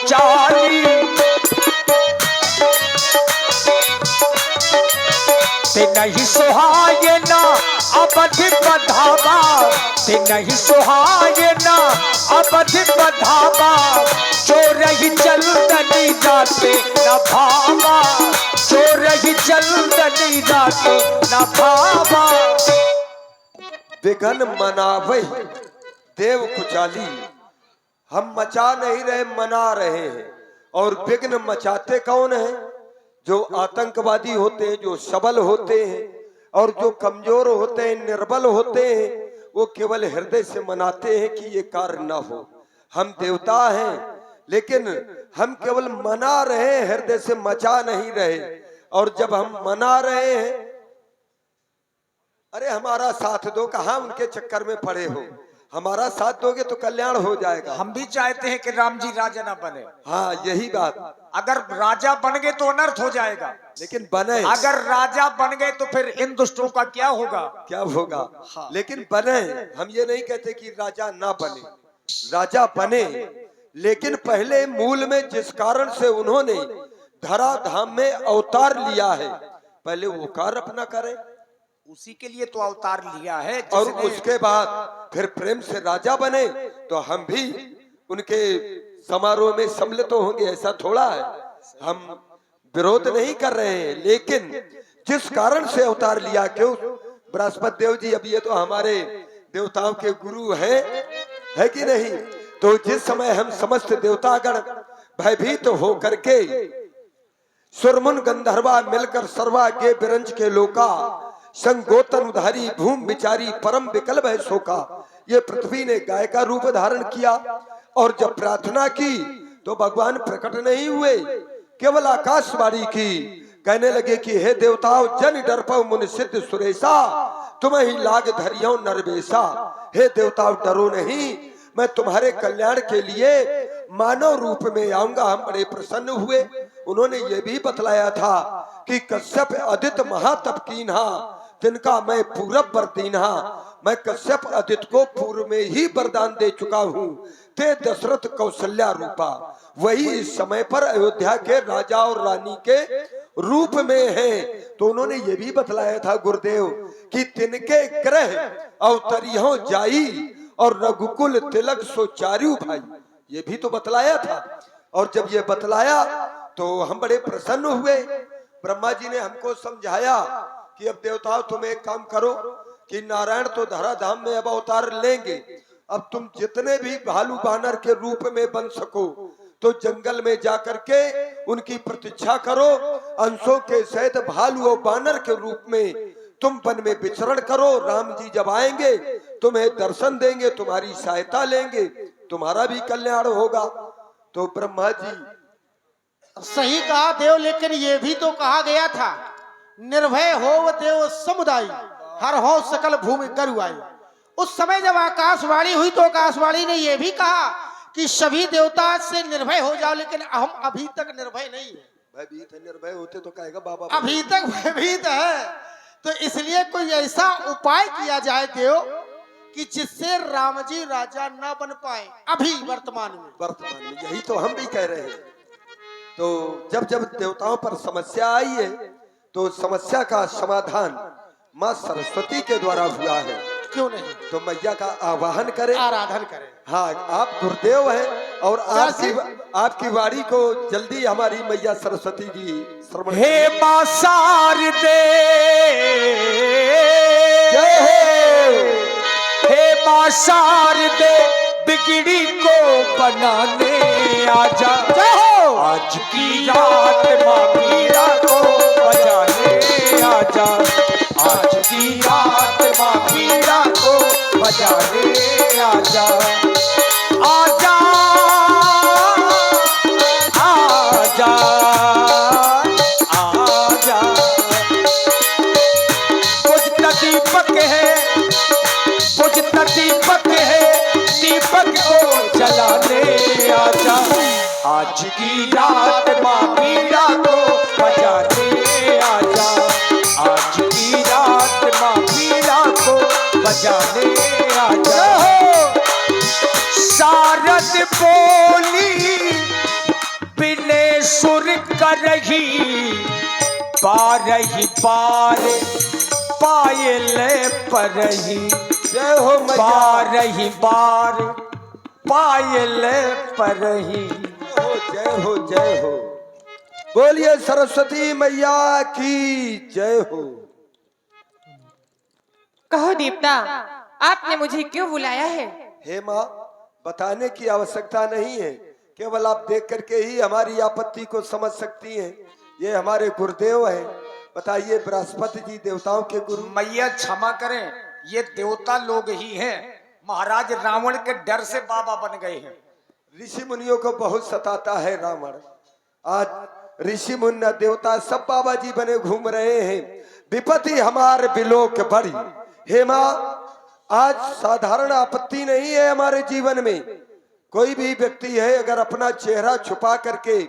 कुचाली ते नहीं सुहाए ना अवधि बधावा, ते नहीं सुहाए ना अवधि बधावा, चोर ही चंदनी जाते न भावा, चोर ही चंदनी जाते न भावा। विघन मनावै देव कुचाली, हम मचा नहीं रहे मना रहे हैं। और विघ्न मचाते कौन है? जो आतंकवादी होते हैं, जो सबल होते हैं और जो कमजोर होते हैं, निर्बल होते हैं, वो केवल हृदय से मनाते हैं कि ये कार्य न हो। हम देवता हैं लेकिन हम केवल मना रहे हैं, हृदय से मचा नहीं रहे। और जब हम मना रहे हैं, अरे हमारा साथ दो, कहां उनके चक्कर में पड़े हो, हमारा साथ दोगे तो कल्याण हो जाएगा। हम भी चाहते हैं कि राम जी राजा ना बने। हाँ यही बात। अगर राजा बन गए तो अनर्थ हो जाएगा, लेकिन बने, अगर राजा बन गए तो फिर इन दुष्टों का क्या होगा? क्या होगा? हाँ। लेकिन बने, हम ये नहीं कहते कि राजा ना बने, राजा बने, लेकिन पहले मूल में जिस कारण से उन्होंने धरा धाम में अवतार लिया है, पहले वो कार्य अपना करें, उसी के लिए तो अवतार लिया है। और उसके बाद फिर प्रेम से राजा बने तो हम भी उनके समारोह में सम्मिलित तो होंगे। ऐसा थोड़ा है, हम विरोध नहीं कर रहे हैं, लेकिन जिस कारण से अवतार लिया, क्यों बृहस्पति देव जी, अब ये तो हमारे देवताओं के गुरु है कि नहीं? तो जिस समय हम समस्त देवतागण भयभीत हो करके सुरमुन गंधर्वा मिलकर सर्वागे बिरंज के लोका संगोतन उधारी भूम बिचारी परम विकल्प है शोका, ये पृथ्वी ने गाय का रूप धारण किया। और जब प्रार्थना की तो भगवान प्रकट नहीं हुए, केवल आकाशवाणी की, कहने लगे कि हे देवताओं, जन डरपो मुनि सिद्ध सुरेशा, तुम ही लाग धरियो नरवेशा। हे देवताओं डरो नहीं, मैं तुम्हारे कल्याण के लिए मानव रूप में आऊंगा। हम बड़े प्रसन्न हुए। उन्होंने ये भी बतलाया था कि कश्यप अदित महातप कीन्हा, जिनका मैं पूरब वर दीन्हा। मैं कश्यप अदित को पूर्व में ही वरदान दे चुका हूँ, ते दशरथ कौशल्या रूपा। वही इस समय पर अयोध्या के राजा और रानी के रूप में है। तो उन्होंने ये भी बतलाया था गुरुदेव कि तिनके ग्रह अवतरियों जाई और रघुकुल तिलक सो चारु भाई, ये भी तो बतलाया था। और जब ये बतलाया तो हम बड़े प्रसन्न हुए। ब्रह्मा जी ने हमको समझाया कि अब देवताओं तुम एक काम करो कि नारायण तो धराधाम में अब अवतार लेंगे, अब तुम जितने भी भालू बानर के रूप में बन सको तो जंगल में जाकर के उनकी प्रतीक्षा करो। अंशों के सहित भालू और बानर के रूप में तुम वन में विचरण करो। राम जी जब आएंगे तुम्हें दर्शन देंगे, तुम्हारी सहायता लेंगे, तुम्हारा भी कल्याण होगा। तो ब्रह्मा जी सही कहा देव, लेकिन ये भी तो कहा गया था, निर्भय हो देव समुदाय, हर हो सकल भूमि करुआई। उस समय जब आकाशवाणी हुई तो आकाशवाणी ने यह भी कहा कि सभी देवता से निर्भय हो जाओ, लेकिन हम अभी तक निर्भय नहीं है। भयभीत है, निर्भय होते तो कहेगा बाबा अभी तक भयभीत है। तो इसलिए कोई ऐसा उपाय किया जाए देव कि जिससे राम जी राजा न बन पाए अभी वर्तमान में। यही तो हम भी कह रहे हैं। तो जब जब देवताओं पर समस्या आई है तो समस्या का समाधान माँ सरस्वती के द्वारा हुआ है। क्यों नहीं? तो मैया का आवाहन करें, आराधन करें। हाँ, आप गुरुदेव हैं और आपकी वाणी को जल्दी हमारी मैया सरस्वती जी श्रवण। हे मां शारदे, हे मां शारदे, बिगड़ी को बनाने आजा, आज की रात मां पीड़ा को बजाने आजा, आज की रात मां पीड़ा को बजाने आजा, आजा आजा आजा। बुझता दीपक है, बुझता दीपक है, दीपक को जलाने आजा, आज की रात मां पीड़ा को बजाने आजा, आज की रात मां पीड़ा को बजाने आजा। शारद बोली बारही बार पायल परही, जय हो मैया, बारही बार पायल परही। जय हो जय हो। बोलिए सरस्वती मैया की जय हो। कहो देवता, आपने मुझे क्यों बुलाया है? हे माँ, बताने की आवश्यकता नहीं है, केवल आप देख करके ही हमारी आपत्ति को समझ सकती हैं। ये हमारे गुरुदेव हैं। बताइए, बृहस्पति जी देवताओं के गुरु। मैया क्षमा करें, ये देवता लोग ही हैं। महाराज रावण के डर से बाबा बन गए हैं। ऋषि मुनियों को बहुत सताता है रावण। आज ऋषि मुनि देवता सब बाबा जी बने घूम रहे हैं। विपत्ति हमारे बिलोक बड़ी। हे माँ, आज साधारण आपत्ति नहीं है हमारे जीवन में। कोई भी व्यक्ति है अगर अपना चेहरा छुपा करके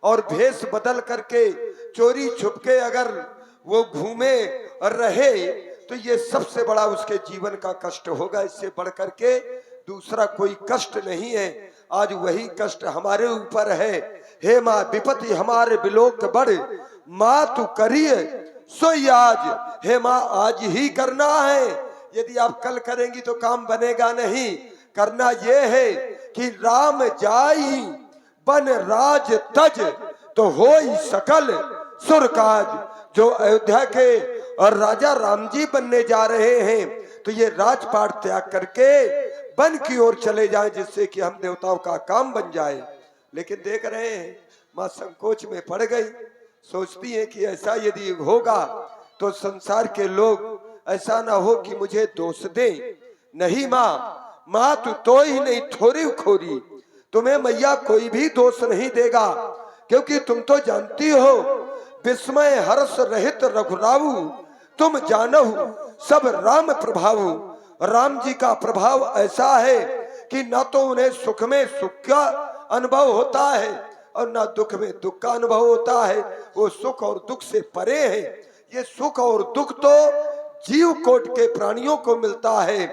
और भेष बदल करके चोरी छुपके अगर वो घूमे और रहे तो ये सबसे बड़ा उसके जीवन का कष्ट होगा। इससे बढ़ करके दूसरा कोई कष्ट नहीं है। आज वही कष्ट हमारे ऊपर है। हे माँ, विपत्ति हमारे बिलोक बढ़, माँ तू करिए सोई आज। हे माँ, आज ही करना है। यदि आप कल करेंगी तो काम बनेगा नहीं। करना यह है कि राम जाई बन राज तज, तो होई सकल सुर काज। जो अयोध्या के और राजा राम जी बनने जा रहे हैं तो ये राजपाट त्याग करके वन की ओर चले जाएं, जिससे कि हम देवताओं का काम बन जाए। लेकिन देख रहे हैं माँ संकोच में पड़ गई। सोचती है कि ऐसा यदि होगा तो संसार के लोग ऐसा ना हो कि मुझे दोष दे। नहीं माँ, माँ तू तो ही नहीं थोड़ी खोरी, तुम्हें मैया कोई भी दोष नहीं देगा, क्योंकि तुम तो जानती हो विस्मय हर्ष रहित रघुराऊ, तुम जानहु सब राम प्रभाऊ। राम जी का प्रभाव ऐसा है कि ना तो उन्हें सुख में सुख का अनुभव होता है और ना दुख में दुख का अनुभव होता है। वो सुख और दुख से परे है। ये सुख और दुख तो जीव कोट के प्राणियों को मिलता है।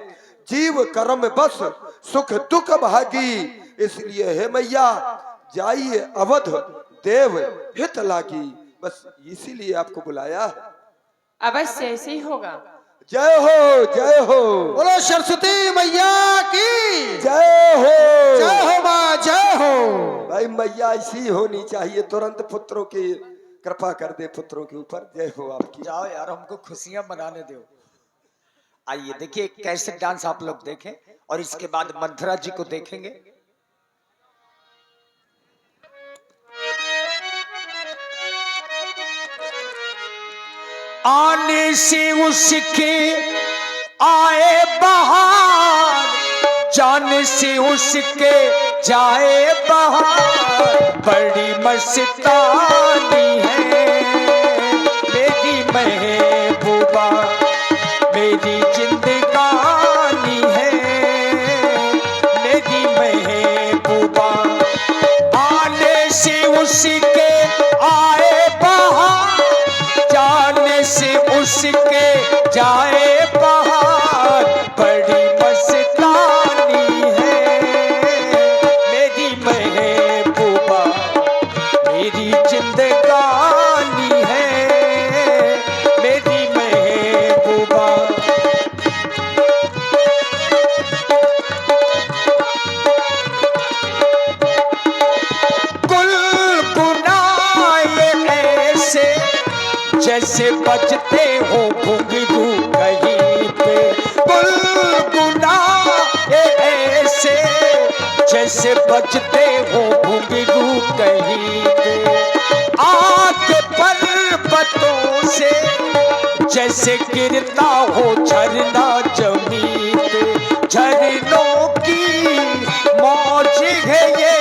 जीव कर्म बस सुख दुख भागी। इसलिए हे मैया, जाइए अवध देव हित लागी। बस इसीलिए आपको बुलाया है। अवश्य ऐसे ही होगा। जय हो जय हो। बोलो सरस्वती मैया की जय हो। जय हो माँ, जय हो। भाई मैया ऐसी होनी चाहिए, तुरंत पुत्रों की कृपा कर दे पुत्रों के ऊपर। जय हो आपकी। जाओ यार, हमको खुशियां मनाने दो। आइए देखिए कैसे डांस आप लोग देखें और इसके बाद मंथरा जी को देखेंगे। आने से उसके आए बहार, जाने से उसके जाए बहार। बड़ी मस्तानी है मेरी महबूबा, मेरी जिंदगानी है मेरी महबूबा। आने से उसके आए बहार, जाने से उसके जाए बहार। बड़ी मस्तानी है मेरी महबूबा, मेरी जिंदगानी है मेरी महबूबा। गुलगुनाए ऐसे जैसे बजते हो घुंघरू कहीं पे। गुलगुनाए ऐसे जैसे बजते हो घुंघरू कहीं पे। आग पर्वतों से जैसे गिरता हो झरना जमीन पे। झरनों की मौज है ये,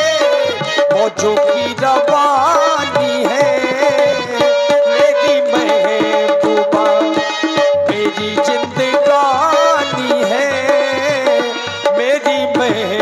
मौजों की